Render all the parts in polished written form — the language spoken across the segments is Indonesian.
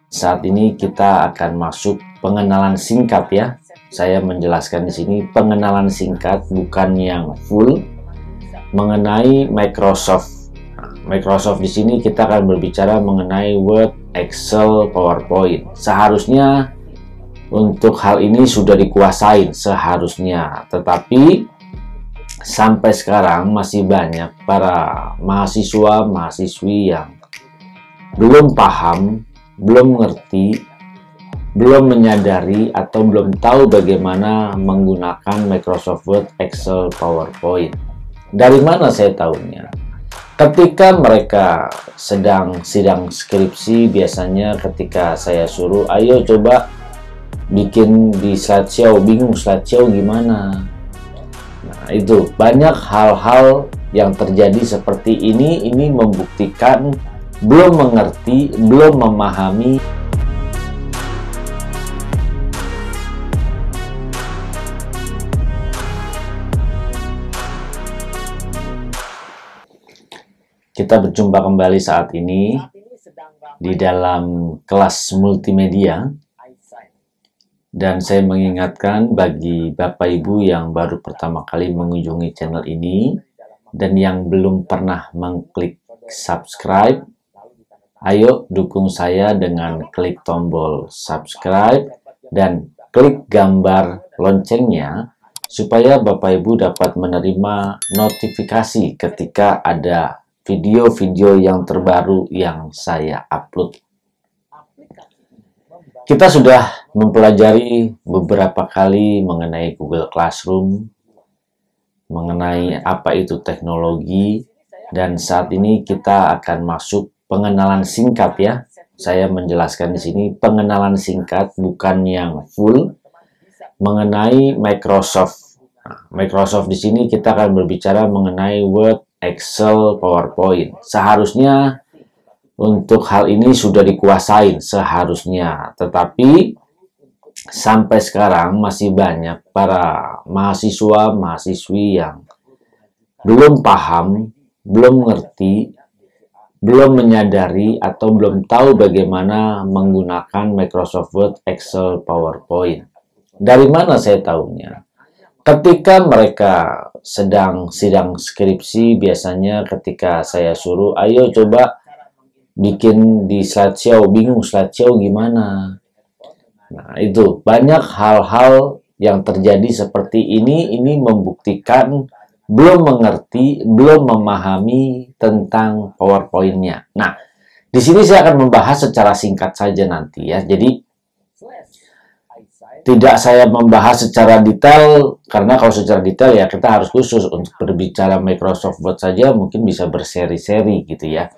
Saat ini kita akan masuk pengenalan singkat ya. Saya menjelaskan di sini pengenalan singkat, bukan yang full, mengenai Microsoft. Microsoft di sini kita akan berbicara mengenai Word, Excel, PowerPoint. Seharusnya untuk hal ini sudah dikuasain seharusnya, tetapi sampai sekarang masih banyak para mahasiswa-mahasiswi yang belum paham, belum mengerti, belum menyadari atau belum tahu bagaimana menggunakan Microsoft Word, Excel, PowerPoint. Dari mana saya tahunya? Ketika mereka sedang sidang skripsi, biasanya ketika saya suruh, ayo coba bikin di slideshow, bingung slideshow gimana. Nah, itu banyak hal-hal yang terjadi seperti ini membuktikan belum mengerti, belum memahami. Kita berjumpa kembali saat ini di dalam kelas multimedia, dan saya mengingatkan bagi Bapak Ibu yang baru pertama kali mengunjungi channel ini dan yang belum pernah mengklik subscribe, ayo dukung saya dengan klik tombol subscribe dan klik gambar loncengnya supaya Bapak Ibu dapat menerima notifikasi ketika ada video-video yang terbaru yang saya upload. Kita sudah mempelajari beberapa kali mengenai Google Classroom, mengenai apa itu teknologi, dan saat ini kita akan masuk pengenalan singkat ya. Saya menjelaskan di sini pengenalan singkat, bukan yang full, mengenai Microsoft. Microsoft di sini kita akan berbicara mengenai Word, Excel, PowerPoint. Seharusnya untuk hal ini sudah dikuasain seharusnya, tetapi sampai sekarang masih banyak para mahasiswa-mahasiswi yang belum paham, belum mengerti, belum menyadari atau belum tahu bagaimana menggunakan Microsoft Word, Excel, PowerPoint. Dari mana saya tahunya? Ketika mereka sedang sidang skripsi, biasanya ketika saya suruh, ayo coba bikin di slideshow, bingung slideshow gimana. Nah, itu banyak hal-hal yang terjadi seperti ini membuktikan belum mengerti, belum memahami tentang PowerPoint-nya. Nah, di sini saya akan membahas secara singkat saja nanti ya. Jadi tidak saya membahas secara detail, karena kalau secara detail ya kita harus khusus untuk berbicara Microsoft Word saja, mungkin bisa berseri-seri gitu ya.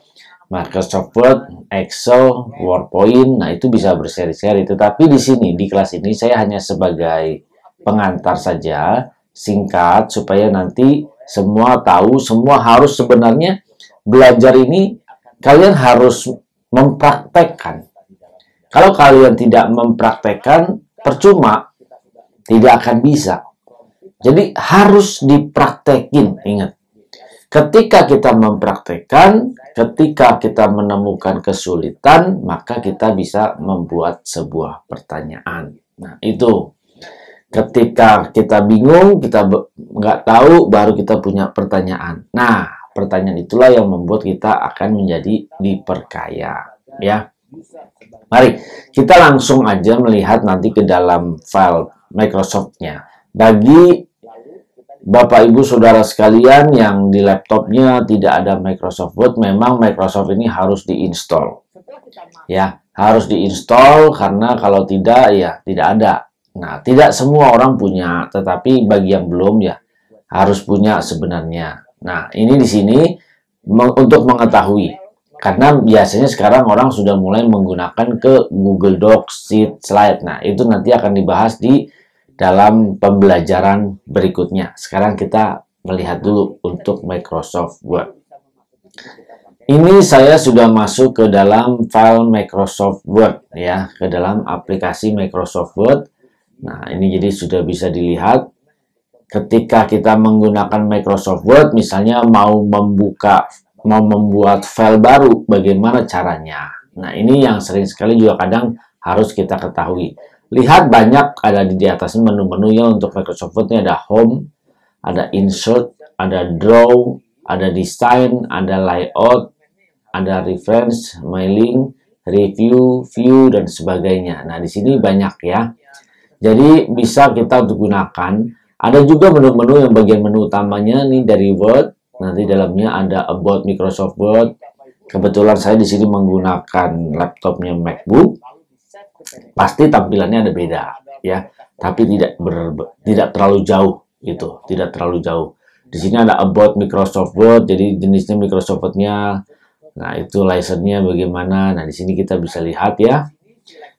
Microsoft Word, Excel, PowerPoint, nah itu bisa berseri-seri. Tetapi di sini, di kelas ini saya hanya sebagai pengantar saja, singkat, supaya nanti semua tahu, semua harus sebenarnya belajar ini, kalian harus mempraktekkan. Kalau kalian tidak mempraktekkan, percuma, tidak akan bisa. Jadi harus dipraktekin, ingat. Ketika kita mempraktekkan, ketika kita menemukan kesulitan, maka kita bisa membuat sebuah pertanyaan. Nah, itu. Ketika kita bingung, kita nggak tahu, baru kita punya pertanyaan. Nah, pertanyaan itulah yang membuat kita akan menjadi diperkaya. Ya. Mari, kita langsung aja melihat nanti ke dalam file Microsoft-nya. Bagi Bapak Ibu Saudara sekalian yang di laptopnya tidak ada Microsoft Word, memang Microsoft ini harus diinstal. Ya, harus diinstal karena kalau tidak ya tidak ada. Nah, tidak semua orang punya, tetapi bagi yang belum ya harus punya sebenarnya. Nah, ini di sini untuk mengetahui. Karena biasanya sekarang orang sudah mulai menggunakan ke Google Docs, Sheet, Slide. Nah, itu nanti akan dibahas di dalam pembelajaran berikutnya. Sekarang kita melihat dulu untuk Microsoft Word. Ini saya sudah masuk ke dalam file Microsoft Word ya, ke dalam aplikasi Microsoft Word. Nah, ini jadi sudah bisa dilihat. Ketika kita menggunakan Microsoft Word, misalnya mau membuat file baru, bagaimana caranya? Nah, ini yang sering sekali juga kadang harus kita ketahui. Lihat banyak ada di atasnya menu-menunya untuk Microsoft Word ini ada Home, ada Insert, ada Draw, ada Design, ada Layout, ada Reference, Mailing, Review, View, dan sebagainya. Nah, di sini banyak ya. Jadi bisa kita untuk gunakan. Ada juga menu-menu yang bagian menu utamanya nih dari Word. Nanti dalamnya ada About Microsoft Word. Kebetulan saya di sini menggunakan laptopnya MacBook. Pasti tampilannya ada beda ya, tapi tidak terlalu jauh gitu, tidak terlalu jauh. Di sini ada About Microsoft Word, jadi jenisnya Microsoft Word-nya. Nah, itu license-nya bagaimana. Nah, di sini kita bisa lihat ya.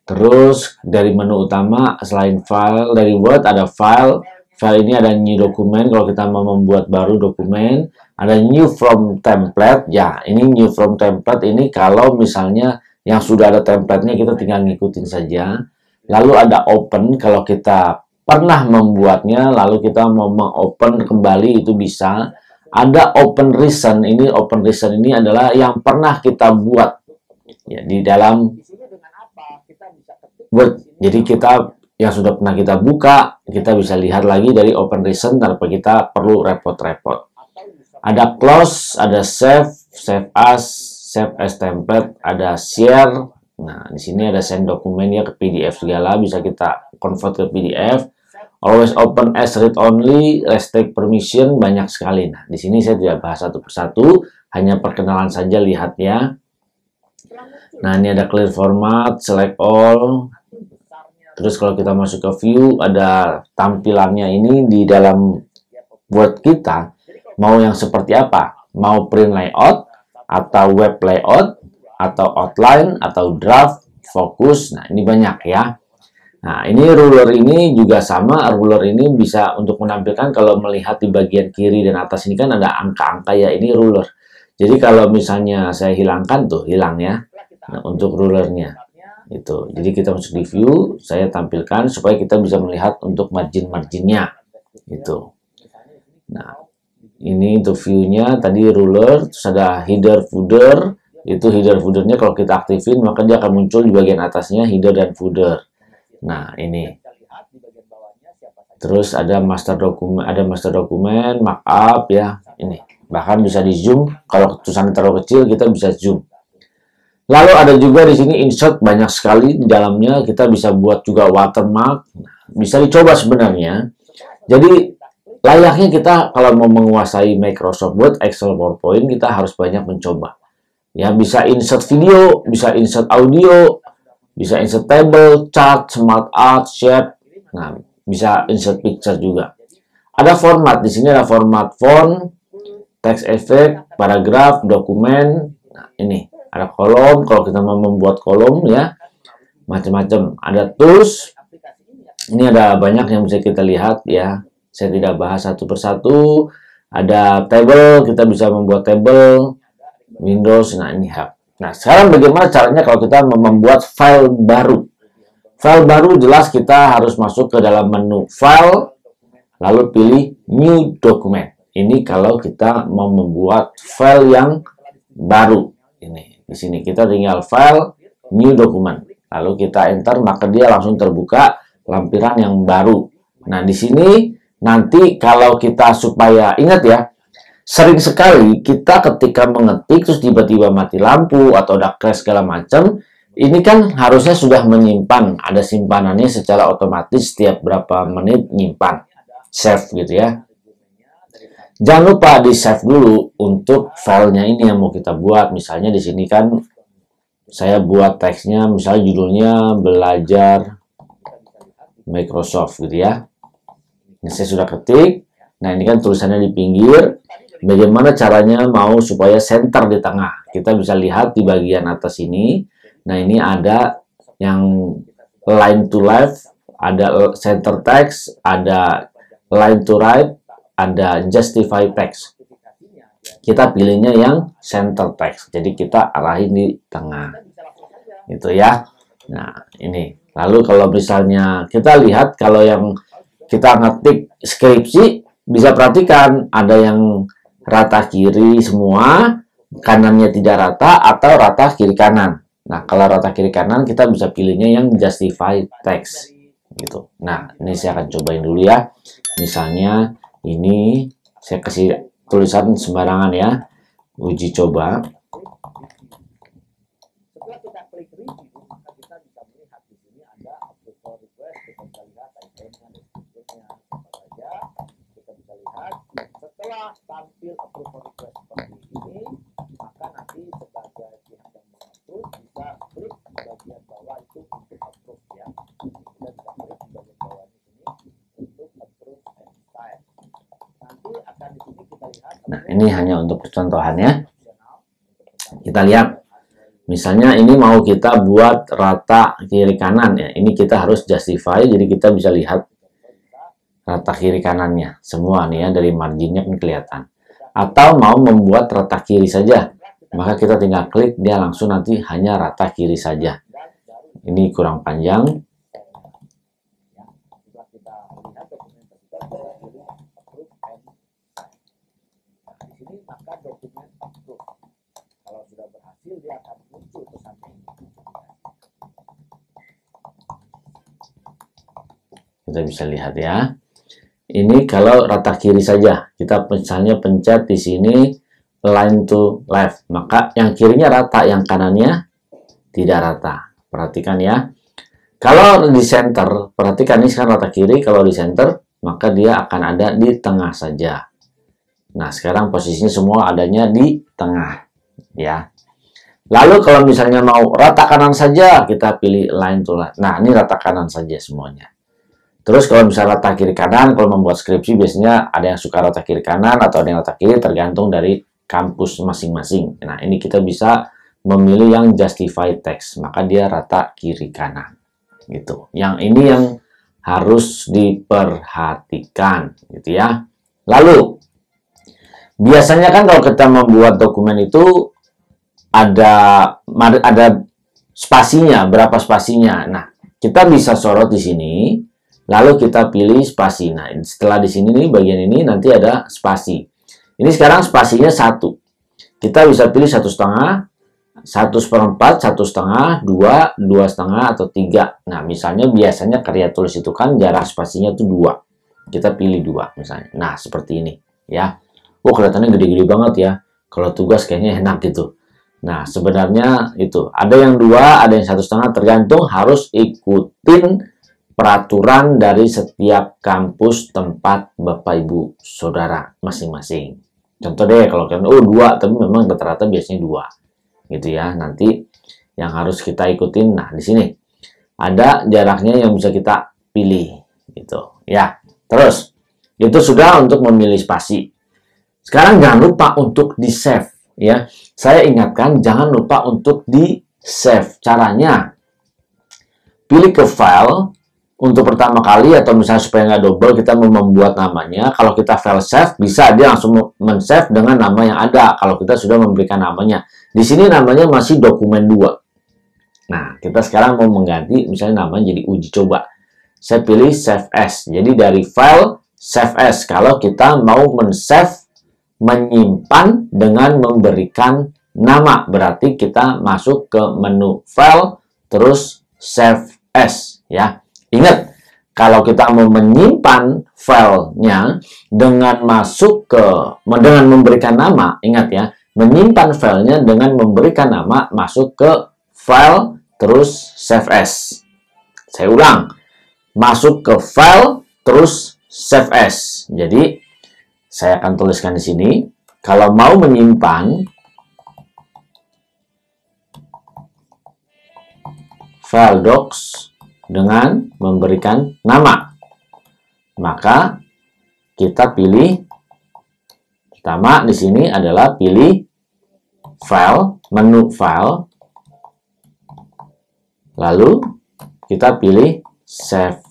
Terus dari menu utama selain file dari Word ada file. File ini ada new document kalau kita mau membuat baru dokumen. Ada new from template. Ya, ini new from template ini kalau misalnya yang sudah ada template-nya kita tinggal ngikutin saja. Lalu ada open kalau kita pernah membuatnya lalu kita mau mengopen kembali itu bisa. Ada open recent. Ini open recent ini adalah yang pernah kita buat ya di dalam Word. Jadi kita yang sudah pernah kita buka, kita bisa lihat lagi dari open recent tanpa kita perlu repot-repot. Ada close, ada save, save as template, ada share. Nah, di sini ada send dokumen ya ke PDF segala, bisa kita convert ke PDF. Always open as read only, restrict permission, banyak sekali. Nah, di sini saya tidak bahas satu persatu, hanya perkenalan saja, lihat ya. Nah, ini ada clear format, select all. Terus kalau kita masuk ke view, ada tampilannya ini di dalam Word kita. Mau yang seperti apa? Mau print layout, atau web layout, atau outline, atau draft, fokus. Nah, ini banyak ya. Nah, ini ruler ini juga sama. Ruler ini bisa untuk menampilkan kalau melihat di bagian kiri dan atas ini kan ada angka-angka ya. Ini ruler. Jadi kalau misalnya saya hilangkan tuh, hilang ya. Nah, untuk rulernya. Itu. Jadi kita masuk di view, saya tampilkan supaya kita bisa melihat untuk margin-marginnya. Itu. Nah, ini untuk view-nya tadi ruler, terus ada header footer. Itu header footernya kalau kita aktifin maka dia akan muncul di bagian atasnya header dan footer. Nah, ini. Terus ada master dokumen, markup ya. Ini. Bahkan bisa di zoom. Kalau tulisannya terlalu kecil kita bisa zoom. Lalu ada juga di sini insert banyak sekali di dalamnya. Kita bisa buat juga watermark. Bisa dicoba sebenarnya. Jadi layaknya kita kalau mau menguasai Microsoft Word, Excel, PowerPoint kita harus banyak mencoba. Ya bisa insert video, bisa insert audio, bisa insert table, chart, smart art, shape. Nah, bisa insert picture juga. Ada format di sini ada format font, text effect, paragraf, dokumen. Nah, ini. Ada kolom, kalau kita mau membuat kolom ya, macam-macam. Ada tools, ini ada banyak yang bisa kita lihat ya. Saya tidak bahas satu persatu. Ada table, kita bisa membuat table, Windows, nah ini help. Nah, sekarang bagaimana caranya kalau kita membuat file baru? File baru jelas kita harus masuk ke dalam menu file, lalu pilih new document. Ini kalau kita mau membuat file yang baru. Ini. Di sini kita tinggal file, new document. Lalu kita enter, maka dia langsung terbuka lampiran yang baru. Nah, di sini nanti kalau kita supaya, ingat ya, sering sekali kita ketika mengetik, terus tiba-tiba mati lampu, atau ada crash segala macam, ini kan harusnya sudah menyimpan. Ada simpanannya secara otomatis setiap berapa menit nyimpan. Save gitu ya. Jangan lupa di save dulu untuk filenya ini yang mau kita buat. Misalnya di sini kan saya buat teksnya, misalnya judulnya belajar Microsoft gitu ya. Ini saya sudah ketik. Nah, ini kan tulisannya di pinggir. Bagaimana caranya mau supaya center di tengah? Kita bisa lihat di bagian atas ini. Nah, ini ada yang line to left, ada center text, ada line to right, ada justify text. Kita pilihnya yang center text. Jadi kita arahin di tengah. Itu ya. Nah, ini. Lalu kalau misalnya kita lihat kalau yang kita ngetik skripsi, bisa perhatikan ada yang rata kiri semua, kanannya tidak rata atau rata kiri kanan. Nah, kalau rata kiri kanan kita bisa pilihnya yang justify text gitu. Nah, ini saya akan cobain dulu ya. Misalnya ini saya kasih tulisan sembarangan ya. Uji coba. Setelah kita klik review, maka kita bisa melihat di sini ada approval request. Kita bisa lihat itemnya, description-nya, apa saja. Kita bisa lihat setelah tampil approval request seperti ini, maka nanti sebagai pihak yang mengatur bisa klik di bagian bawah itu untuk approve ya. Kita bisa klik di bagian bawah di sini untuk approve and style. Nanti akan di sini kita lihat. Nah, ini hanya untuk percontohannya. Kita lihat. Misalnya ini mau kita buat rata kiri kanan ya. Ini kita harus justify, jadi kita bisa lihat rata kiri kanannya semua nih ya, dari marginnya kan kelihatan. Atau mau membuat rata kiri saja, maka kita tinggal klik, dia langsung nanti hanya rata kiri saja. Ini kurang panjang. Maka dokumen approve. Kalau sudah berhasil, dia akan muncul pesannya ini. Kita bisa lihat ya. Ini kalau rata kiri saja. Kita misalnya pencet di sini line to left. Maka yang kirinya rata, yang kanannya tidak rata. Perhatikan ya. Kalau di center, perhatikan ini sekarang rata kiri. Kalau di center, maka dia akan ada di tengah saja. Nah, sekarang posisinya semua adanya di tengah, ya. Lalu kalau misalnya mau rata kanan saja, kita pilih line to left. Nah, ini rata kanan saja semuanya. Terus kalau misalnya rata kiri kanan, kalau membuat skripsi biasanya ada yang suka rata kiri kanan atau ada yang rata kiri, tergantung dari kampus masing-masing. Nah, ini kita bisa memilih yang justify text, maka dia rata kiri kanan. Gitu. Yang ini yang harus diperhatikan, gitu ya. Lalu biasanya kan kalau kita membuat dokumen itu ada spasinya, berapa spasinya. Nah, kita bisa sorot di sini, lalu kita pilih spasi. Nah, setelah di sini nih bagian ini nanti ada spasi. Ini sekarang spasinya 1. Kita bisa pilih 1,5, 1/4, 1,5, 2, 2,5 atau 3. Nah, misalnya biasanya karya tulis itu kan jarak spasinya itu 2. Kita pilih 2 misalnya. Nah, seperti ini ya. Oh, kelihatannya gede-gede banget ya. Kalau tugas kayaknya enak gitu. Nah, sebenarnya itu ada yang 2, ada yang 1,5, tergantung harus ikutin peraturan dari setiap kampus tempat Bapak Ibu Saudara masing-masing. Contoh deh kalau kalian 2, tapi memang rata-rata biasanya 2. Gitu ya. Nanti yang harus kita ikutin. Nah, di sini ada jaraknya yang bisa kita pilih gitu ya. Terus itu sudah untuk memilih spasi. Sekarang jangan lupa untuk di-save ya. Saya ingatkan jangan lupa untuk di-save. Caranya pilih ke file untuk pertama kali atau misalnya supaya nggak double kita mau membuat namanya. Kalau kita file save bisa dia langsung men-save dengan nama yang ada kalau kita sudah memberikan namanya. Di sini namanya masih dokumen 2. Nah, kita sekarang mau mengganti misalnya namanya jadi uji coba. Saya pilih save as. Jadi dari file save as kalau kita mau men-save menyimpan dengan memberikan nama. Berarti kita masuk ke menu file, terus save as. Ya. Ingat, kalau kita mau menyimpan filenya dengan dengan memberikan nama, ingat ya, menyimpan filenya dengan memberikan nama, masuk ke file, terus save as. Saya ulang, masuk ke file, terus save as. Jadi, saya akan tuliskan di sini, kalau mau menyimpan file docs dengan memberikan nama, maka kita pilih pertama di sini adalah pilih file, menu file, lalu kita pilih save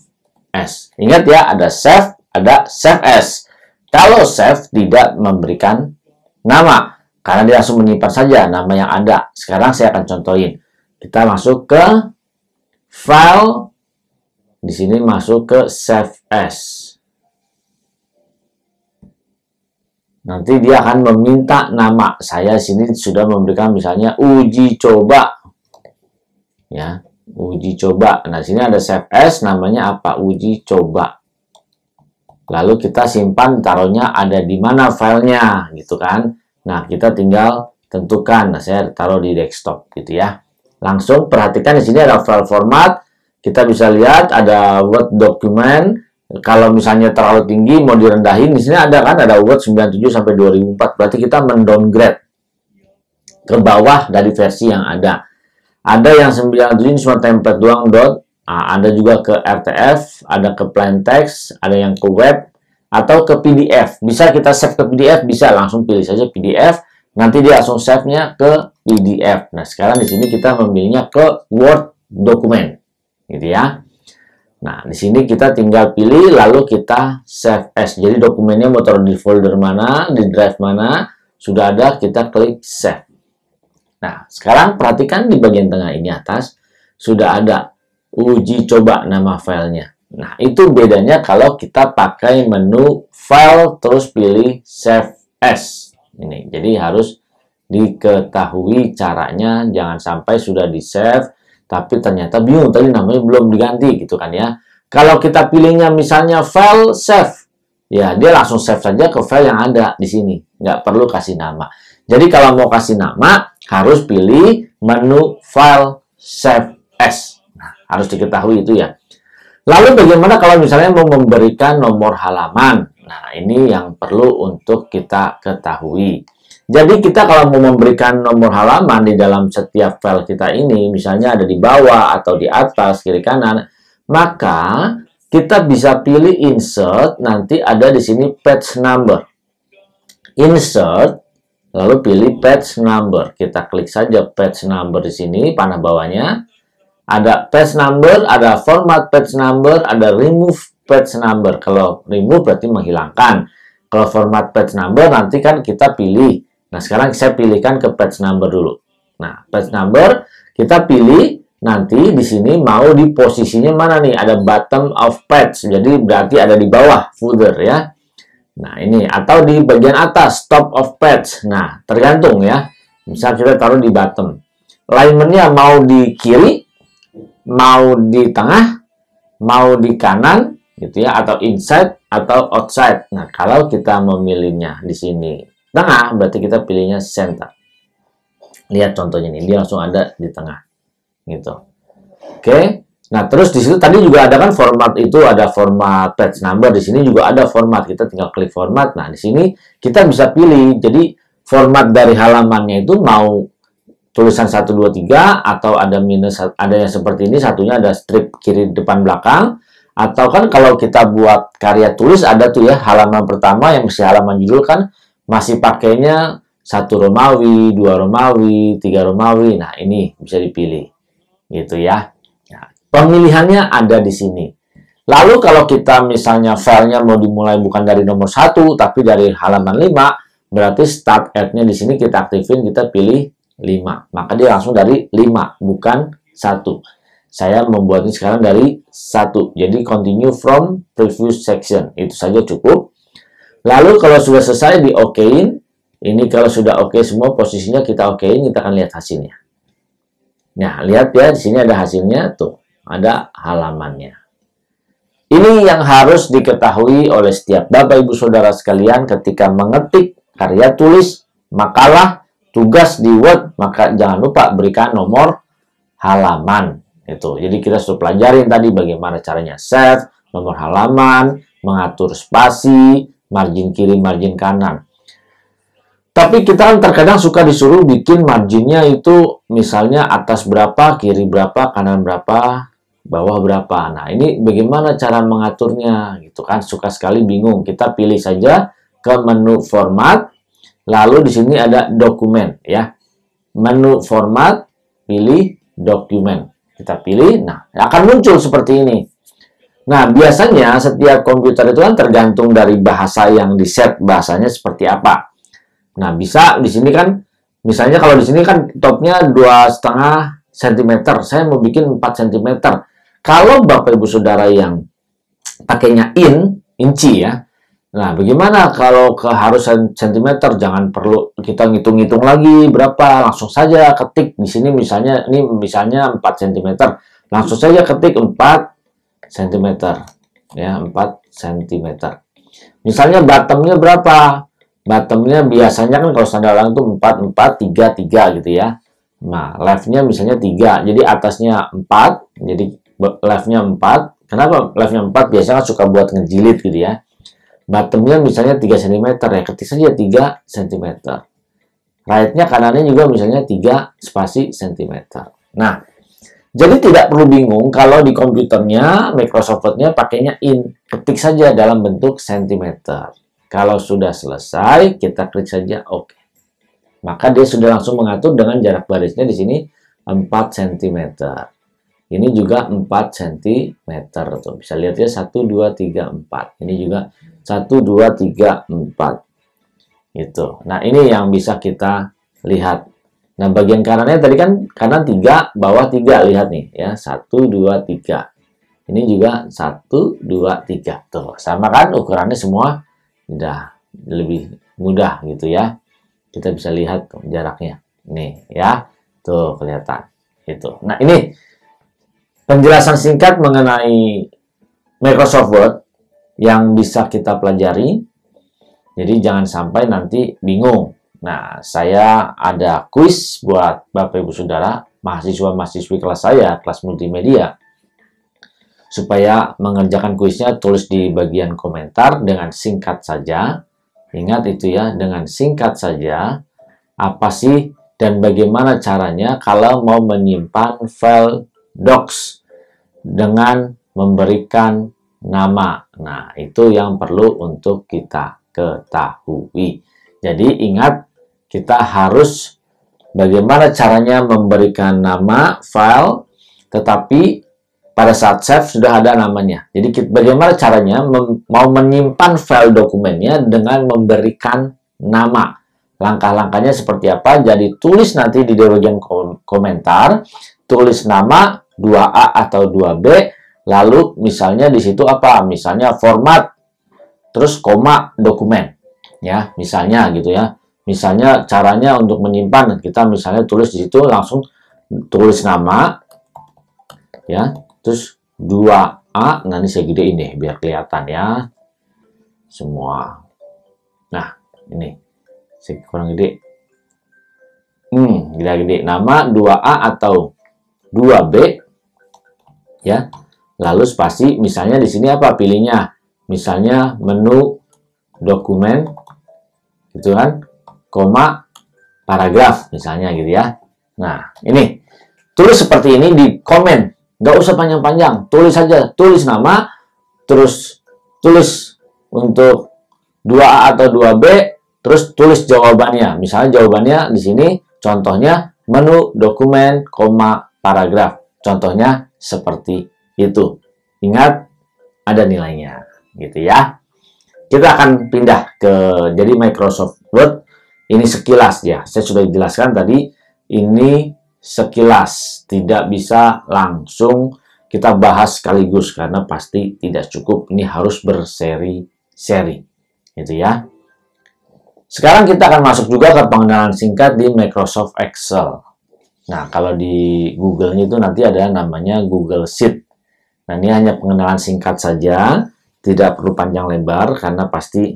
as. Ingat ya, ada save, ada save as. Kalau save tidak memberikan nama, karena dia langsung menyimpan saja nama yang ada. Sekarang saya akan contohin. Kita masuk ke file, di sini masuk ke save as. Nanti dia akan meminta nama. Saya di sini sudah memberikan misalnya uji coba. Ya, uji coba. Nah, sini ada save as, namanya apa? Uji coba. Lalu kita simpan, taruhnya ada di mana filenya, gitu kan. Nah, kita tinggal tentukan. Nah, saya taruh di desktop, gitu ya. Langsung perhatikan di sini ada file format. Kita bisa lihat ada Word document. Kalau misalnya terlalu tinggi, mau direndahin, di sini ada kan, ada Word 97 sampai 2004. Berarti kita mendowngrade ke bawah dari versi yang ada. Ada yang 97 ini cuma template doang, ada juga ke RTF, ada ke plain text, ada yang ke web, atau ke PDF. Bisa kita save ke PDF, bisa langsung pilih saja PDF, nanti dia langsung save-nya ke PDF. Nah, sekarang di sini kita memilihnya ke Word dokumen, gitu ya. Nah, di sini kita tinggal pilih, lalu kita save as. Jadi dokumennya mau taruh di folder mana, di drive mana, sudah ada, kita klik save. Nah, sekarang perhatikan di bagian tengah ini atas, sudah ada uji coba nama filenya. Nah, itu bedanya kalau kita pakai menu file, terus pilih save as. Ini, jadi harus diketahui caranya, jangan sampai sudah di-save, tapi ternyata bingung, tadi namanya belum diganti, gitu kan ya. Kalau kita pilihnya misalnya file save, ya dia langsung save saja ke file yang ada di sini. Nggak perlu kasih nama. Jadi kalau mau kasih nama, harus pilih menu file save as. Nah, harus diketahui itu ya. Lalu bagaimana kalau misalnya mau memberikan nomor halaman? Nah, ini yang perlu untuk kita ketahui. Jadi kita kalau mau memberikan nomor halaman di dalam setiap file kita ini, misalnya ada di bawah atau di atas, kiri kanan, maka kita bisa pilih insert, nanti ada di sini page number. Insert, lalu pilih page number. Kita klik saja page number di sini, panah bawahnya. Ada page number, ada format page number, ada remove page number. Kalau remove berarti menghilangkan. Kalau format page number nanti kan kita pilih. Nah, sekarang saya pilihkan ke page number dulu. Nah, page number kita pilih, nanti di sini mau di posisinya mana nih? Ada bottom of page. Jadi berarti ada di bawah footer ya. Nah, ini atau di bagian atas top of page. Nah, tergantung ya. Misal kita taruh di bottom. Alignment-nya mau di kiri, mau di tengah, mau di kanan, gitu ya, atau inside atau outside. Nah, kalau kita memilihnya di sini tengah, berarti kita pilihnya center. Lihat contohnya nih, dia langsung ada di tengah, gitu. Oke. Nah, terus di situ tadi juga ada kan format itu, ada format page number. Di sini juga ada format. Kita tinggal klik format. Nah, di sini kita bisa pilih. Jadi format dari halamannya itu mau tulisan 1, 2, 3 atau ada minus, ada yang seperti ini, satunya ada strip kiri depan belakang, atau kan kalau kita buat karya tulis ada tuh ya halaman pertama yang masih halaman judul kan masih pakainya 1 Romawi, 2 Romawi, 3 Romawi. Nah, ini bisa dipilih gitu ya. Nah, pemilihannya ada di sini. Lalu kalau kita misalnya filenya mau dimulai bukan dari nomor 1 tapi dari halaman 5, berarti start at-nya di sini kita aktifin, kita pilih 5. Maka dia langsung dari 5, bukan 1. Saya membuatnya sekarang dari 1. Jadi continue from previous section. Itu saja cukup. Lalu kalau sudah selesai di OK-in. Ini kalau sudah oke semua posisinya kita OK-in, kita akan lihat hasilnya. Nah, lihat ya di sini ada hasilnya tuh. Ada halamannya. Ini yang harus diketahui oleh setiap Bapak Ibu Saudara sekalian ketika mengetik karya tulis, makalah, tugas di Word, maka jangan lupa berikan nomor halaman. Itu. Jadi kita sudah pelajarin tadi bagaimana caranya save, nomor halaman, mengatur spasi, margin kiri, margin kanan. Tapi kita kan terkadang suka disuruh bikin marginnya itu misalnya atas berapa, kiri berapa, kanan berapa, bawah berapa. Nah, ini bagaimana cara mengaturnya gitu kan? Suka sekali bingung. Kita pilih saja ke menu format. Lalu di sini ada dokumen ya. Menu format, pilih dokumen. Kita pilih, nah akan muncul seperti ini. Nah, biasanya setiap komputer itu kan tergantung dari bahasa yang di-set, bahasanya seperti apa. Nah, bisa di sini kan misalnya kalau di sini kan topnya 2,5 cm, saya mau bikin 4 cm. Kalau Bapak Ibu Saudara yang pakainya inci ya, Nah, bagaimana kalau keharusan sentimeter? Jangan perlu kita ngitung-ngitung lagi berapa, langsung saja ketik di sini misalnya, ini misalnya 4 cm. Langsung saja ketik 4 cm. Ya, 4 cm. Misalnya bottomnya berapa? Bottomnya biasanya kan kalau standar orang itu 4, 4, 3, 3 gitu ya. Nah, leftnya misalnya 3, jadi atasnya 4, jadi leftnya 4. Kenapa leftnya 4? Biasanya kan suka buat ngejilid gitu ya. Bottomnya misalnya 3 cm ya, ketik saja 3 cm. Right-nya kanannya juga misalnya 3 spasi cm. Nah, jadi tidak perlu bingung kalau di komputernya Microsoft Word-nya pakainya in. Ketik saja dalam bentuk cm. Kalau sudah selesai, kita klik saja OK. Maka dia sudah langsung mengatur dengan jarak barisnya di sini 4 cm. Ini juga 4 cm. Tuh, bisa lihat ya 1, 2, 3, 4. Ini juga 1, 2, 3, 4. Gitu. Nah, ini yang bisa kita lihat. Nah, bagian kanannya tadi kan kanan 3, bawah 3. Lihat nih ya. 1, 2, 3. Ini juga 1, 2, 3. Tuh, sama kan ukurannya semua udah lebih mudah gitu ya. Kita bisa lihat tuh, jaraknya. Nih ya. Tuh, kelihatan. Gitu. Nah, ini penjelasan singkat mengenai Microsoft Word yang bisa kita pelajari. Jadi jangan sampai nanti bingung. Nah, saya ada kuis buat Bapak Ibu Saudara, mahasiswa-mahasiswi kelas saya, kelas multimedia. Supaya mengerjakan kuisnya tulis di bagian komentar dengan singkat saja. Ingat itu ya, dengan singkat saja. Apa sih dan bagaimana caranya kalau mau menyimpan file docs dengan memberikan nama. Nah, itu yang perlu untuk kita ketahui. Jadi ingat, kita harus bagaimana caranya memberikan nama file, tetapi pada saat save sudah ada namanya. Jadi bagaimana caranya mau menyimpan file dokumennya dengan memberikan nama. Langkah-langkahnya seperti apa? Jadi tulis nanti di bagian komentar, tulis nama 2A atau 2B, lalu misalnya di situ apa? Misalnya format, terus koma dokumen. Ya, misalnya gitu ya. Misalnya caranya untuk menyimpan, kita misalnya tulis di situ langsung tulis nama ya, terus 2A, nah ini saya gedein deh biar kelihatan ya. Semua. Nah, ini saya kurang gede. Gede-gede. Nama 2A atau 2B ya. Lalu spasi, misalnya di sini apa pilihnya? Misalnya menu dokumen gitu kan, koma paragraf misalnya gitu ya. Nah, ini tulis seperti ini di komen, nggak usah panjang-panjang, tulis saja, tulis nama, terus tulis untuk 2A atau 2B, terus tulis jawabannya. Misalnya jawabannya di sini contohnya menu dokumen koma paragraf. Contohnya seperti itu. Ingat, ada nilainya gitu ya. Kita akan pindah ke jadi Microsoft Word. Ini sekilas ya. Saya sudah jelaskan tadi, ini sekilas, tidak bisa langsung kita bahas sekaligus karena pasti tidak cukup. Ini harus berseri-seri gitu ya. Sekarang kita akan masuk juga ke pengenalan singkat di Microsoft Excel. Nah, kalau di Google-nya itu nanti ada namanya Google Sheet. Nah, ini hanya pengenalan singkat saja, tidak perlu panjang lebar karena pasti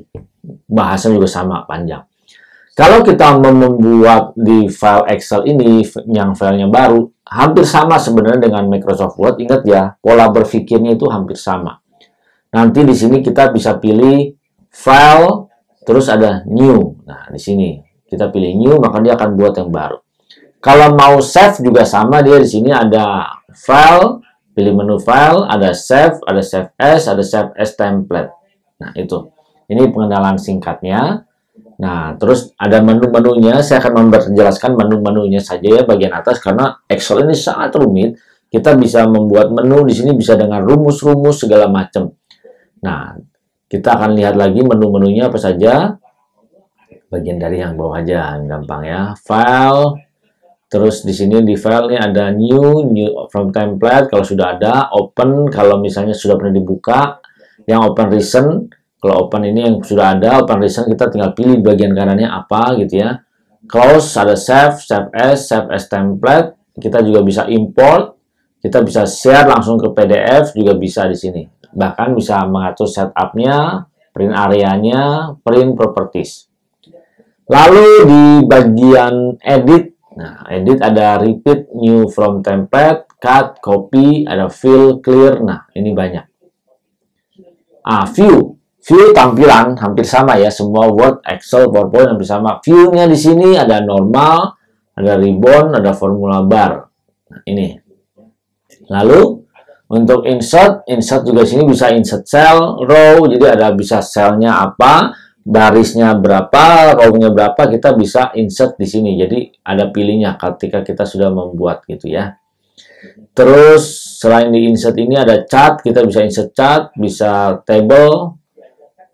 bahasa juga sama panjang. Kalau kita membuat di file Excel ini, yang filenya baru, hampir sama sebenarnya dengan Microsoft Word. Ingat ya, pola berpikirnya itu hampir sama. Nanti di sini kita bisa pilih file, terus ada new. Nah, di sini kita pilih new, maka dia akan buat yang baru. Kalau mau save juga sama, dia di sini ada file, pilih menu file, ada save as, ada save as template. Nah, itu. Ini pengenalan singkatnya. Nah, terus ada menu-menunya. Saya akan menjelaskan menu-menunya saja ya bagian atas karena Excel ini sangat rumit. Kita bisa membuat menu di sini bisa dengan rumus-rumus segala macam. Nah, kita akan lihat lagi menu-menunya apa saja. Bagian dari yang bawah aja, gampang ya. File. Terus di sini di file ini ada new from template kalau sudah ada, open kalau misalnya sudah pernah dibuka, yang open recent, Kalau open ini yang sudah ada, open recent kita tinggal pilih bagian kanannya apa gitu ya. Close, ada save, save as template. Kita juga bisa import, kita bisa share langsung ke PDF juga bisa di sini. Bahkan bisa mengatur setupnya, print areanya, print properties. Lalu di bagian edit, nah edit ada repeat, new from template, cut, copy, ada fill, clear. Nah ini banyak. View tampilan hampir sama ya, semua Word, Excel, PowerPoint hampir sama. View-nya di sini ada normal, ada ribbon, ada formula bar. Nah, ini. Lalu untuk insert juga di sini bisa insert cell, row, jadi ada bisa cell-nya apa, barisnya berapa, row-nya berapa, kita bisa insert di sini. Jadi ada pilihnya ketika kita sudah membuat gitu ya. Terus selain di insert ini ada chart, kita bisa insert chart, bisa table,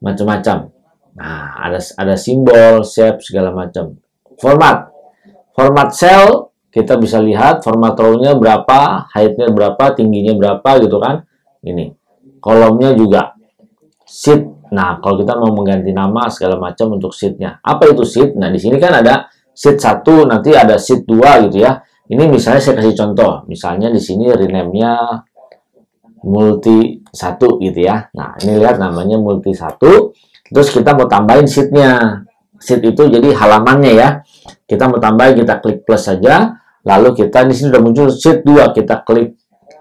macam-macam. Nah, ada simbol, shape, segala macam. Format cell, kita bisa lihat format row-nya berapa, height-nya berapa, tingginya berapa gitu kan. Ini. Kolomnya juga. Sheet. Nah, kalau kita mau mengganti nama segala macam untuk sheet-nya. Apa itu sheet? Nah, di sini kan ada sheet 1, nanti ada sheet 2 gitu ya. Ini misalnya saya kasih contoh. Misalnya di sini rename-nya multi 1 gitu ya. Nah, ini lihat namanya multi 1. Terus kita mau tambahin sheet-nya. Sheet itu jadi halamannya ya. Kita mau tambahin, kita klik plus saja. Lalu kita di sini sudah muncul sheet 2. Kita klik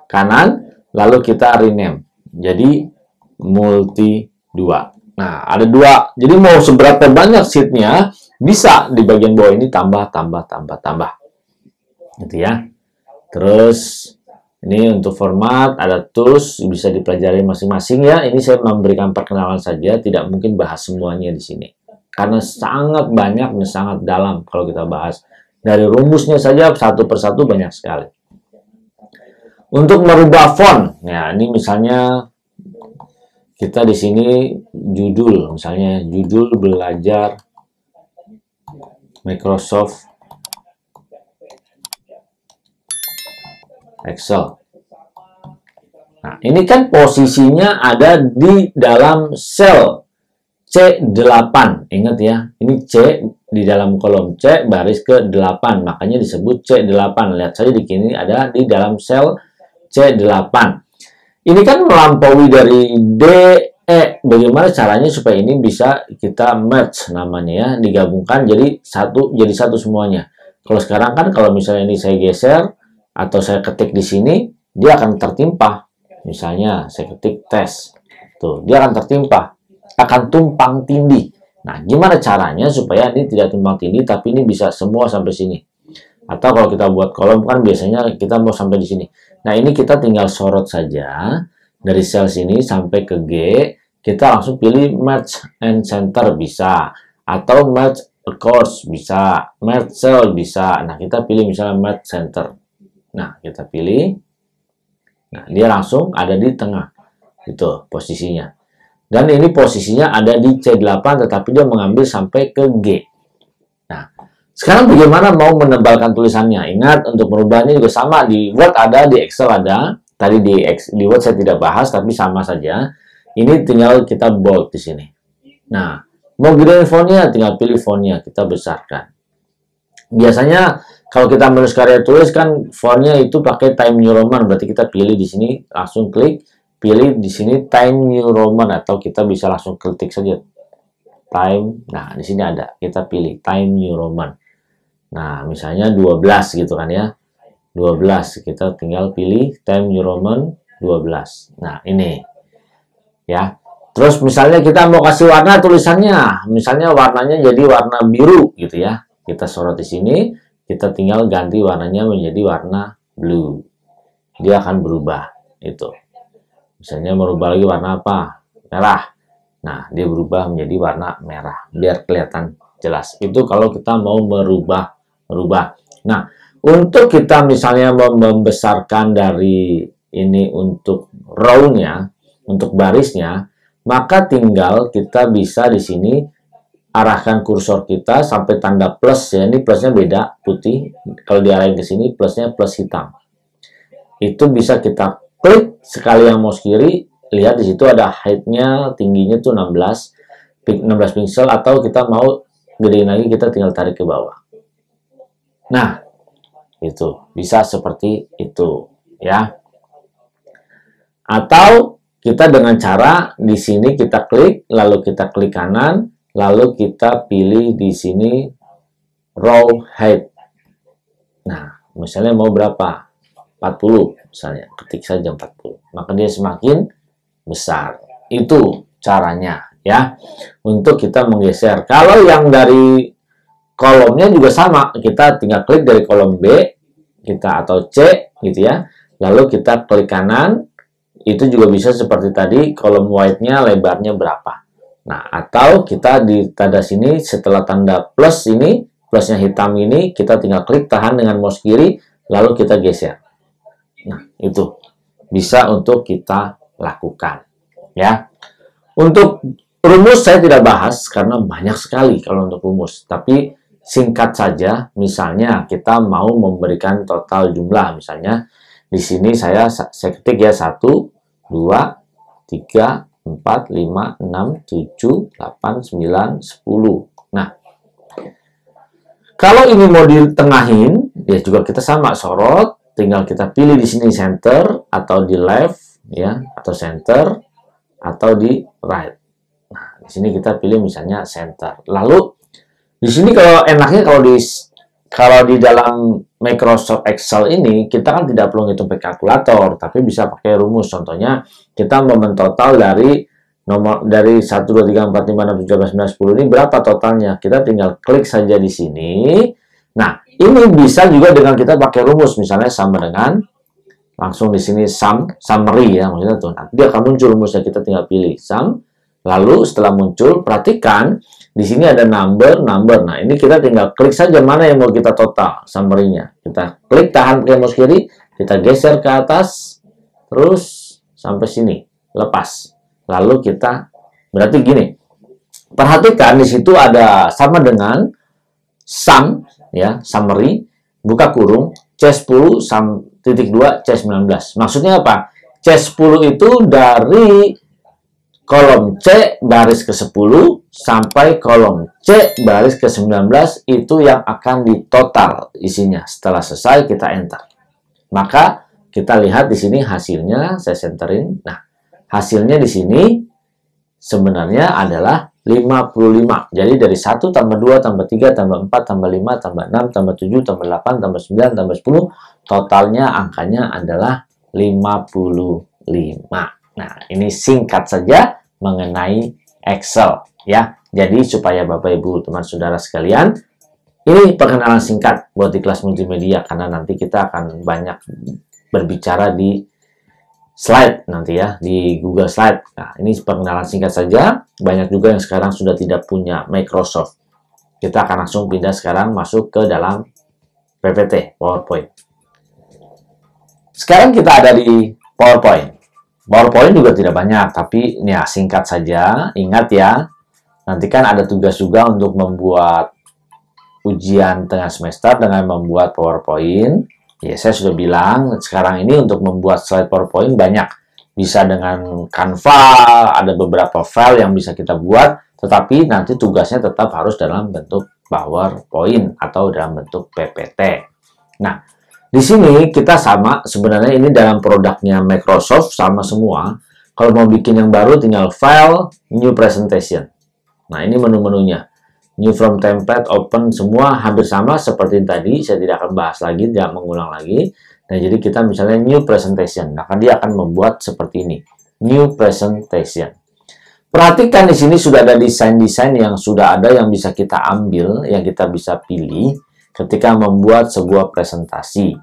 kanan, lalu kita rename. Jadi multi 2. Nah, ada 2. Jadi mau seberapa banyak sheet-nya, bisa di bagian bawah ini tambah. Gitu ya. Terus ini untuk format, ada tools, bisa dipelajari masing-masing ya. Ini saya memberikan perkenalan saja, tidak mungkin bahas semuanya di sini. Karena sangat banyak dan sangat dalam kalau kita bahas. Dari rumusnya saja satu persatu banyak sekali. Untuk merubah font, ya ini misalnya kita di sini judul, misalnya judul belajar Microsoft Excel. Nah, ini kan posisinya ada di dalam sel C8. Ingat ya, ini C di dalam kolom C baris ke-8. Makanya disebut C8. Lihat saja di sini ada di dalam sel C8. Ini kan melampaui dari D, E. Bagaimana caranya supaya ini bisa kita merge namanya ya, digabungkan jadi satu semuanya. Kalau sekarang kan kalau misalnya ini saya geser atau saya ketik di sini, dia akan tertimpa. Misalnya saya ketik tes, tuh dia akan tertimpa, akan tumpang tindih. Nah, gimana caranya supaya ini tidak tumpang tindih, tapi ini bisa semua sampai sini? Atau kalau kita buat kolom kan biasanya kita mau sampai di sini. Nah, ini kita tinggal sorot saja dari sel sini sampai ke G. Kita langsung pilih merge and center bisa, atau merge across bisa, merge cell bisa. Nah, kita pilih misalnya merge center. Nah, kita pilih. Nah, dia langsung ada di tengah. Itu posisinya. Dan ini posisinya ada di C8, tetapi dia mengambil sampai ke G. Nah, sekarang bagaimana mau menebalkan tulisannya? Ingat, untuk merubahnya juga sama. Di Word ada, di Excel ada. Tadi di Word saya tidak bahas, tapi sama saja. Ini tinggal kita bold di sini. Nah, mau gedein fontnya, tinggal pilih fontnya. Kita besarkan. Biasanya kalau kita menulis karya tulis kan fontnya itu pakai Time New Roman, berarti kita pilih di sini langsung klik, pilih di sini Time New Roman, atau kita bisa langsung ketik saja Time. Nah, di sini ada, kita pilih Time New Roman. Nah, misalnya 12 gitu kan ya. 12, kita tinggal pilih Time New Roman 12. Nah, ini. Ya. Terus misalnya kita mau kasih warna tulisannya, misalnya warnanya jadi warna biru gitu ya. Kita sorot di sini. Kita tinggal ganti warnanya menjadi warna blue. Dia akan berubah. Itu. Misalnya merubah lagi warna apa? Merah. Nah, dia berubah menjadi warna merah. Biar kelihatan jelas. Itu kalau kita mau merubah. Nah, untuk kita misalnya membesarkan dari ini untuk row-nya, untuk barisnya, maka tinggal kita bisa di sini arahkan kursor kita sampai tanda plus ya. Ini plusnya beda, putih. Kalau diarahin ke sini plusnya plus hitam. Itu bisa kita klik sekali yang mouse kiri, lihat di situ ada height-nya, tingginya tuh 16 pixel, atau kita mau gedein lagi, kita tinggal tarik ke bawah. Nah, itu bisa seperti itu ya. Atau kita dengan cara di sini kita klik, lalu kita klik kanan, lalu kita pilih di sini row height. Nah, misalnya mau berapa? 40 misalnya, ketik saja 40. Maka dia semakin besar. Itu caranya ya. Untuk kita menggeser. Kalau yang dari kolomnya juga sama, kita tinggal klik dari kolom B kita atau C gitu ya. Lalu kita klik kanan, itu juga bisa seperti tadi, kolom white-nya lebarnya berapa. Nah, atau kita di tanda sini setelah tanda plus ini, plusnya hitam ini, kita tinggal klik, tahan dengan mouse kiri, lalu kita geser. Nah, itu bisa untuk kita lakukan ya. Untuk rumus saya tidak bahas karena banyak sekali kalau untuk rumus, tapi singkat saja. Misalnya kita mau memberikan total jumlah, misalnya di sini saya ketik ya 1 2 3 4 5 6 7 8 9 10. Nah, kalau ini mau ditengahin, ya juga kita sama, sorot, tinggal kita pilih di sini center atau di left ya, atau center atau di right. Nah, di sini kita pilih misalnya center. Lalu di sini kalau enaknya kalau di dalam Microsoft Excel ini kita kan tidak perlu ngitung pakai kalkulator, tapi bisa pakai rumus. Contohnya kita mau mentotal dari 1 2 3 4 5 6 7 8 9 10 ini berapa totalnya. Kita tinggal klik saja di sini. Nah, ini bisa juga dengan kita pakai rumus, misalnya sama dengan langsung di sini summary ya, maksudnya tuh. Nanti dia akan muncul rumusnya, kita tinggal pilih sum. Lalu setelah muncul, perhatikan di sini ada number. Nah, ini kita tinggal klik saja mana yang mau kita total summary-nya. Kita klik, tahan pakai mouse kiri, kita geser ke atas terus sampai sini, lepas. Lalu kita berarti gini. Perhatikan di situ ada sama dengan sum ya, summary, buka kurung, C10 sum.2 C19. Maksudnya apa? C10 itu dari kolom C baris ke-10 sampai kolom C baris ke-19 itu yang akan ditotal isinya. Setelah selesai kita enter. Maka kita lihat di sini hasilnya, saya centerin. Nah, hasilnya di sini sebenarnya adalah 55. Jadi dari 1 tambah 2 tambah 3 tambah 4 tambah 5 tambah 6 tambah 7 tambah 8 tambah 9 tambah 10, totalnya angkanya adalah 55. Nah, ini singkat saja mengenai Excel ya. Jadi supaya Bapak Ibu teman saudara sekalian, ini perkenalan singkat buat di kelas multimedia, karena nanti kita akan banyak berbicara di slide nanti ya, di Google Slide. Nah, ini perkenalan singkat saja. Banyak juga yang sekarang sudah tidak punya Microsoft. Kita akan langsung pindah sekarang masuk ke dalam PPT, PowerPoint. Sekarang kita ada di PowerPoint. PowerPoint juga tidak banyak, tapi ini ya singkat saja. Ingat ya, nanti kan ada tugas juga untuk membuat ujian tengah semester dengan membuat PowerPoint. Ya, saya sudah bilang, sekarang ini untuk membuat slide PowerPoint banyak. Bisa dengan Canva, ada beberapa file yang bisa kita buat, tetapi nanti tugasnya tetap harus dalam bentuk PowerPoint atau dalam bentuk PPT. Nah, di sini kita sama, sebenarnya ini dalam produknya Microsoft, sama semua. Kalau mau bikin yang baru, tinggal File, New Presentation. Nah, ini menu-menunya. New from template, open, semua hampir sama seperti tadi. Saya tidak akan bahas lagi, tidak mengulang lagi. Nah, jadi kita misalnya new presentation. Nah, dia akan membuat seperti ini. New presentation. Perhatikan di sini sudah ada desain-desain yang sudah ada yang bisa kita ambil, yang kita bisa pilih ketika membuat sebuah presentasi.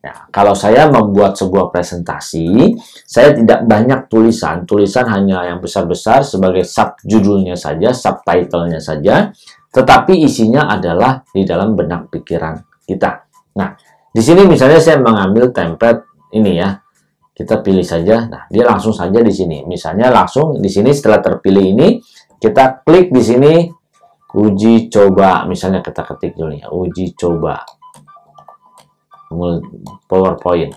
Nah, kalau saya membuat sebuah presentasi, saya tidak banyak tulisan. Tulisan hanya yang besar-besar sebagai subjudulnya saja, subtitlenya saja. Tetapi isinya adalah di dalam benak pikiran kita. Nah, di sini misalnya saya mengambil template ini ya. Kita pilih saja. Nah, dia langsung saja di sini. Misalnya langsung di sini setelah terpilih ini, kita klik di sini uji coba. Misalnya kita ketik dulu ya, uji coba. PowerPoint.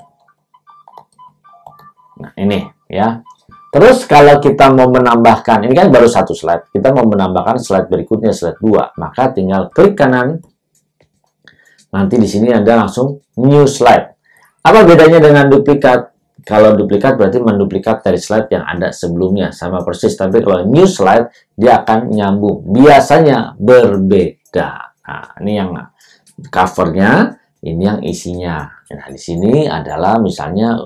Nah, ini ya. Terus kalau kita mau menambahkan, ini kan baru satu slide, kita mau menambahkan slide berikutnya, slide 2, maka tinggal klik kanan. Nanti di sini ada langsung new slide. Apa bedanya dengan duplikat? Kalau duplikat berarti menduplikat dari slide yang ada sebelumnya, sama persis. Tapi kalau new slide, dia akan nyambung. Biasanya berbeda. Nah, ini yang covernya, ini yang isinya. Nah, di sini adalah misalnya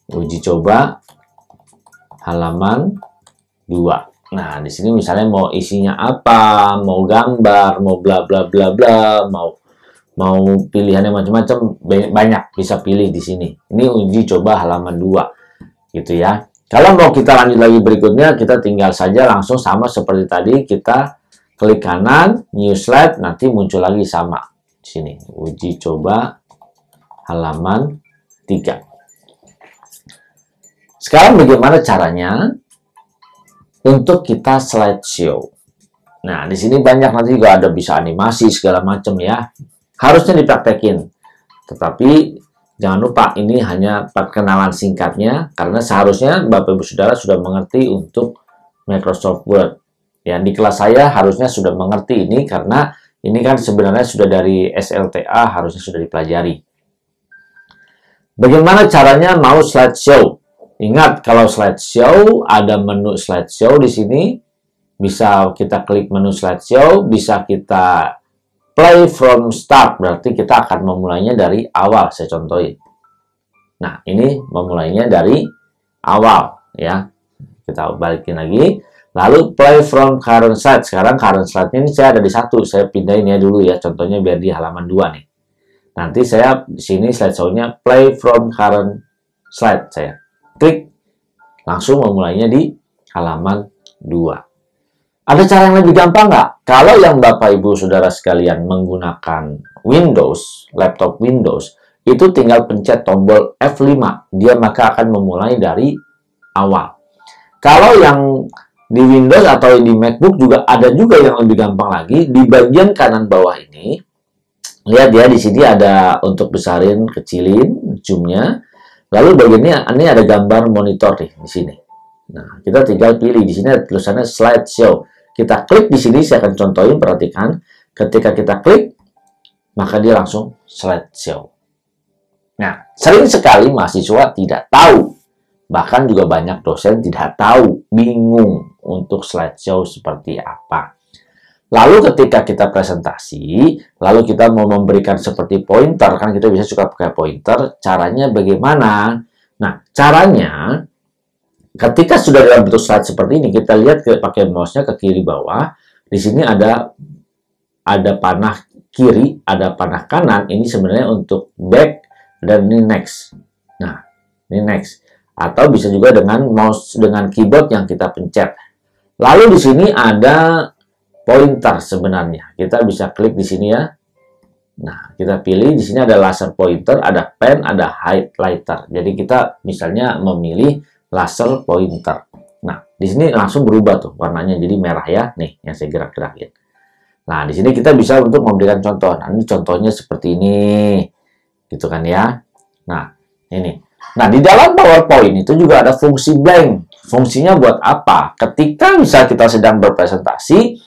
uji coba halaman 2. Nah, di sini misalnya mau isinya apa, mau gambar, mau bla bla bla bla, mau pilihannya macam-macam, banyak bisa pilih di sini. Ini uji coba halaman 2 gitu ya. Kalau mau kita lanjut lagi berikutnya, kita tinggal saja langsung sama seperti tadi, kita klik kanan, new slide, nanti muncul lagi sama di sini. Uji coba halaman 3. Sekarang bagaimana caranya untuk kita slideshow? Nah, di sini banyak nanti juga ada bisa animasi segala macam ya. Harusnya dipraktekin. Tetapi jangan lupa ini hanya perkenalan singkatnya karena seharusnya Bapak Ibu Saudara sudah mengerti untuk Microsoft Word. Ya, di kelas saya harusnya sudah mengerti ini karena ini kan sebenarnya sudah dari SLTA, harusnya sudah dipelajari. Bagaimana caranya mau slideshow? Ingat, kalau slideshow, ada menu slideshow di sini. Bisa kita klik menu slideshow, bisa kita play from start. Berarti kita akan memulainya dari awal, saya contohin. Nah, ini memulainya dari awal, ya. Kita balikin lagi. Lalu play from current slide. Sekarang current slide-nya ini saya ada di 1. Saya pindahin ya dulu ya, contohnya biar di halaman 2 nih. Nanti saya di sini slideshow-nya play from current slide. Saya klik, langsung memulainya di halaman 2. Ada cara yang lebih gampang nggak? Kalau yang Bapak Ibu Saudara sekalian menggunakan Windows, laptop Windows, itu tinggal pencet tombol F5, dia maka akan memulai dari awal. Kalau yang di Windows atau di MacBook juga ada juga yang lebih gampang lagi, di bagian kanan bawah ini, lihat ya di sini ada untuk besarin, kecilin, zoom-nya. Lalu bagiannya ini ada gambar monitor nih di sini. Nah, kita tinggal pilih di sini ada tulisannya slideshow. Kita klik di sini, saya akan contohin, perhatikan. Ketika kita klik, maka dia langsung slideshow. Nah, sering sekali mahasiswa tidak tahu. Bahkan juga banyak dosen tidak tahu, bingung untuk slideshow seperti apa. Lalu ketika kita presentasi, lalu kita mau memberikan seperti pointer, kan kita bisa suka pakai pointer, caranya bagaimana? Nah, caranya ketika sudah dalam bentuk slide seperti ini, kita lihat pakai mouse-nya ke kiri bawah, di sini ada panah kiri, ada panah kanan, ini sebenarnya untuk back dan ini next. Nah, ini next. Atau bisa juga dengan mouse, dengan keyboard yang kita pencet. Lalu di sini ada pointer sebenarnya. Kita bisa klik di sini ya. Nah, kita pilih di sini ada laser pointer, ada pen, ada highlighter. Jadi kita misalnya memilih laser pointer. Nah, di sini langsung berubah tuh warnanya jadi merah ya. Nih, yang saya gerak-gerakin. Nah, di sini kita bisa untuk memberikan contoh. Nah, ini contohnya seperti ini. Gitu kan ya. Nah, ini. Nah, di dalam PowerPoint itu juga ada fungsi blank. Fungsinya buat apa? Ketika misal kita sedang berpresentasi,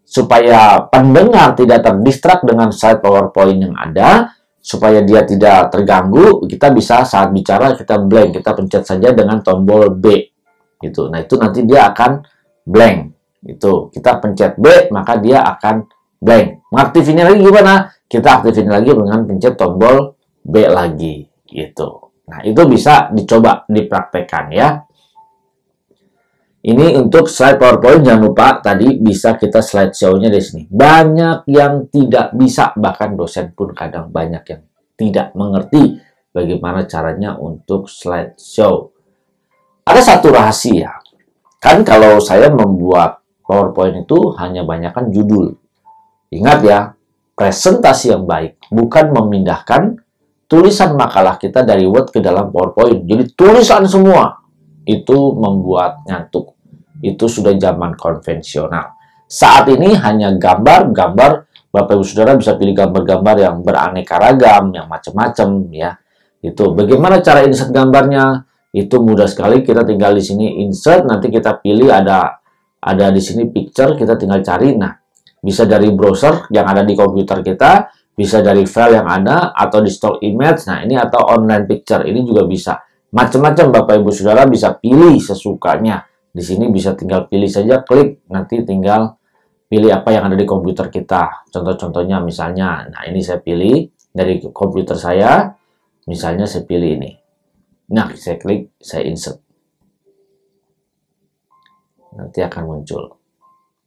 supaya pendengar tidak terdistrak dengan slide PowerPoint yang ada, supaya dia tidak terganggu, kita bisa saat bicara kita blank, kita pencet saja dengan tombol B. Gitu. Nah, itu nanti dia akan blank. Itu kita pencet B, maka dia akan blank. Mengaktifinnya lagi gimana? Kita aktifin lagi dengan pencet tombol B lagi. Gitu. Nah, itu bisa dicoba dipraktekkan ya. Ini untuk slide PowerPoint, jangan lupa tadi bisa kita slideshow-nya di sini. Banyak yang tidak bisa, bahkan dosen pun kadang banyak yang tidak mengerti bagaimana caranya untuk slideshow. Ada satu rahasia. Kan kalau saya membuat PowerPoint itu hanya banyakkan judul. Ingat ya, presentasi yang baik bukan memindahkan tulisan makalah kita dari Word ke dalam PowerPoint. Jadi tulisan semua. Itu membuat ngantuk. Itu sudah zaman konvensional. Saat ini hanya gambar-gambar. Bapak Ibu Saudara bisa pilih gambar-gambar yang beraneka ragam, yang macam-macam ya. Itu bagaimana cara insert gambarnya? Itu mudah sekali, kita tinggal di sini insert, nanti kita pilih ada di sini picture, kita tinggal cari. Nah, bisa dari browser yang ada di komputer kita, bisa dari file yang ada, atau di stock image. Nah, ini atau online picture, ini juga bisa. Macam-macam Bapak Ibu Saudara bisa pilih sesukanya. Di sini bisa tinggal pilih saja, klik, nanti tinggal pilih apa yang ada di komputer kita. Contoh-contohnya misalnya, nah ini saya pilih dari komputer saya, misalnya saya pilih ini. Nah, saya klik, saya insert. Nanti akan muncul.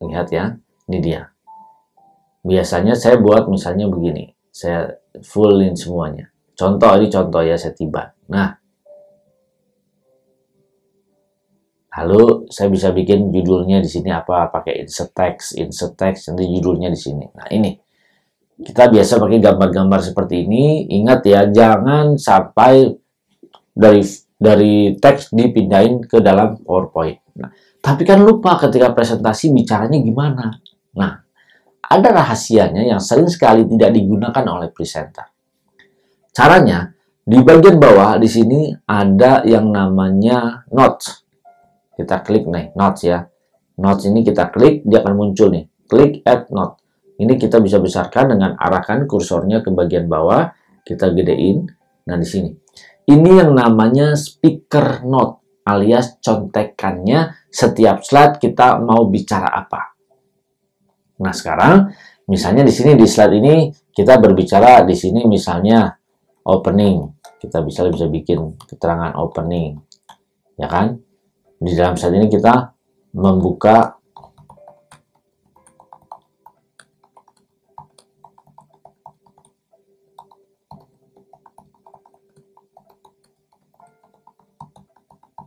Lihat ya, ini dia. Biasanya saya buat misalnya begini. Saya fullin semuanya. Contoh, ini contoh ya, saya tiba. Nah, lalu saya bisa bikin judulnya di sini apa, pakai insert text, nanti judulnya di sini. Nah, ini. Kita biasa pakai gambar-gambar seperti ini. Ingat ya, jangan sampai dari teks dipindahin ke dalam PowerPoint. Nah, tapi kan lupa ketika presentasi bicaranya gimana. Nah, ada rahasianya yang sering sekali tidak digunakan oleh presenter. Caranya, di bagian bawah di sini ada yang namanya notes. Kita klik nih, notes ya. Notes ini kita klik, dia akan muncul nih. Klik add note. Ini kita bisa besarkan dengan arahkan kursornya ke bagian bawah. Kita gedein. Nah, di sini. Ini yang namanya speaker note alias contekannya setiap slide kita mau bicara apa. Nah, sekarang misalnya di sini di slide ini kita berbicara di sini misalnya opening. Kita bisa bikin keterangan opening. Ya kan? Di dalam slide ini kita membuka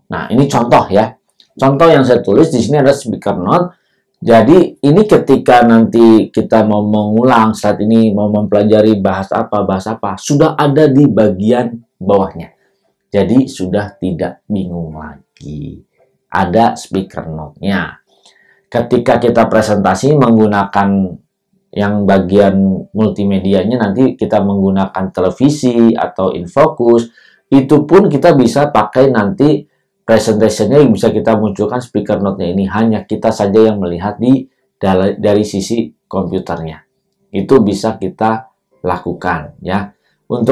Nah, ini contoh ya. Contoh yang saya tulis di sini ada speaker note. Jadi, ini ketika nanti kita mau mengulang saat ini, mau mempelajari bahas apa, sudah ada di bagian bawahnya. Jadi, sudah tidak bingung lagi. Ada speaker note-nya. Ketika kita presentasi menggunakan yang bagian multimedianya, nanti kita menggunakan televisi atau infocus, itu pun kita bisa pakai nanti presentationnya yang bisa kita munculkan speaker note-nya ini. Hanya kita saja yang melihat dari sisi komputernya. Itu bisa kita lakukan ya.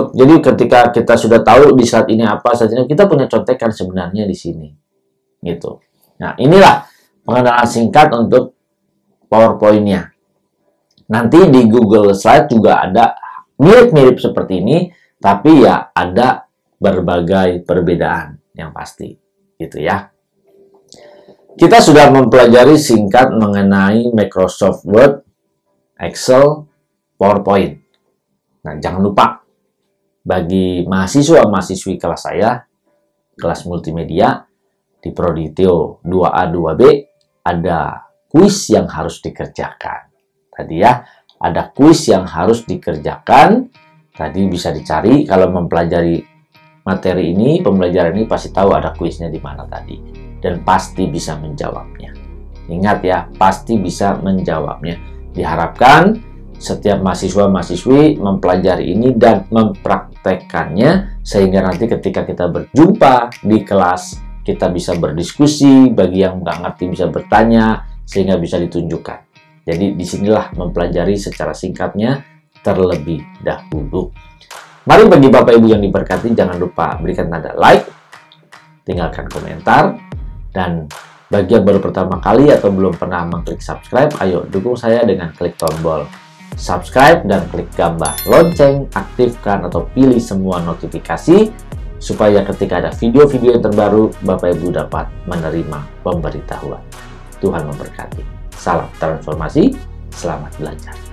Jadi ketika kita sudah tahu di saat ini apa, saat ini kita punya contekan sebenarnya di sini. Gitu. Nah, inilah pengenalan singkat untuk PowerPoint-nya. Nanti di Google Slide juga ada mirip-mirip seperti ini, tapi ya ada berbagai perbedaan yang pasti. Gitu ya. Kita sudah mempelajari singkat mengenai Microsoft Word, Excel, PowerPoint. Nah, jangan lupa bagi mahasiswa-mahasiswi kelas saya, kelas multimedia di Proditeo 2A 2B, ada kuis yang harus dikerjakan. Tadi ya, ada kuis yang harus dikerjakan. Tadi bisa dicari kalau mempelajari materi ini, pembelajaran ini pasti tahu ada kuisnya di mana tadi. Dan pasti bisa menjawabnya. Ingat ya, pasti bisa menjawabnya. Diharapkan setiap mahasiswa-mahasiswi mempelajari ini dan mempraktekannya, sehingga nanti ketika kita berjumpa di kelas, kita bisa berdiskusi, bagi yang nggak ngerti bisa bertanya, sehingga bisa ditunjukkan. Jadi disinilah mempelajari secara singkatnya terlebih dahulu. Mari bagi Bapak Ibu yang diberkati, jangan lupa berikan tanda like, tinggalkan komentar, dan bagi yang baru pertama kali atau belum pernah mengklik subscribe, ayo dukung saya dengan klik tombol subscribe dan klik gambar lonceng, aktifkan atau pilih semua notifikasi, supaya ketika ada video-video yang terbaru, Bapak Ibu dapat menerima pemberitahuan. Tuhan memberkati. Salam transformasi, selamat belajar.